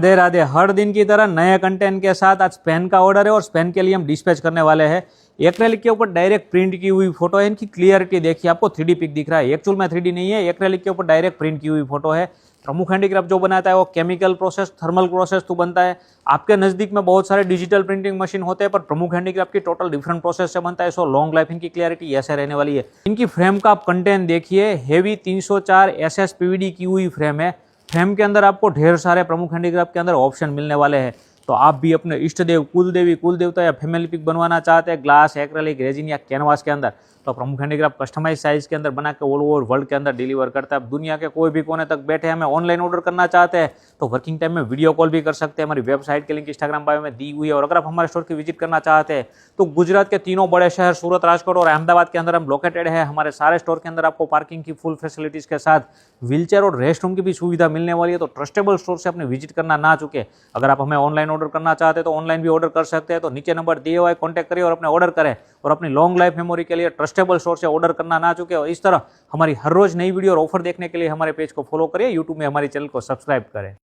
राधे राधे। हर दिन की तरह नए कंटेंट के साथ आज पेन का ऑर्डर है और पेन के लिए हम डिस्पैच करने वाले हैं। एक्रेलिक के ऊपर डायरेक्ट प्रिंट की हुई फोटो है। इनकी क्लियरिटी देखिए, आपको 3D पिक दिख रहा है। एक्चुअल में 3D नहीं है, एक्रेलिक के ऊपर डायरेक्ट प्रिंट की हुई फोटो है। प्रमुख हैंडीक्राफ्ट जो बनाता है वो केमिकल प्रोसेस, थर्मल प्रोसेस तो बनता है। आपके नज़दीक में बहुत सारे डिजिटल प्रिंटिंग मशीन होते हैं, पर प्रमुख हैंडीक्राफ्ट की टोटल डिफरेंट प्रोसेस से बनता है। सो लॉन्ग लाइफ इनकी क्लियरिटी ऐसे रहने वाली है। इनकी फ्रेम का आप कंटेंट देखिए, हेवी 304 SS PVD की हुई फ्रेम है। फ्रेम के अंदर आपको ढेर सारे प्रमुख हैंडीक्राफ्ट के अंदर ऑप्शन मिलने वाले हैं। तो आप भी अपने इष्ट देव, कुल देवी, कुल देवता या फैमिली पिक बनवाना चाहते हैं ग्लास, एक्रेलिक, रेजिन या कैनवास के अंदर, तो प्रमुख हैंडीक्राफ्ट कस्टमाइज साइज के अंदर बना के ऑल ओवर वर्ल्ड के अंदर डिलीवर करता है। आप दुनिया के कोई भी कोने तक बैठे हमें ऑनलाइन ऑर्डर करना चाहते हैं तो वर्किंग टाइम में वीडियो कॉल भी कर सकते हैं। हमारी वेबसाइट के लिंक इंस्टाग्राम बायो में दी हुई है। और अगर आप हमारे स्टोर की विजिट करना चाहते हैं तो गुजरात के तीनों बड़े शहर सूरत, राजकोट और अहमदाबाद के अंदर हम लोकेटेड है। हमारे सारे स्टोर के अंदर आपको पार्किंग की फुल फैसिलिटीज के साथ व्हीलचेयर और रेस्ट रूम की भी सुविधा मिलने वाली है। तो ट्रस्टेबल स्टोर से अपने विजिट करना ना चुके। अगर आप हमें ऑनलाइन ऑर्डर करना चाहते हैं तो ऑनलाइन भी ऑर्डर कर सकते हैं। तो नीचे नंबर दिए हुआ है, कॉन्टैक्ट करिए और अपने ऑर्डर करें और अपनी लॉन्ग लाइफ मेमोरी के लिए ट्रस्टेबल स्टोर से ऑर्डर करना ना चुके। और इस तरह हमारी हर रोज नई वीडियो और ऑफर देखने के लिए हमारे पेज को फॉलो करिए, यूट्यूब में हमारे चैनल को सब्सक्राइब करें।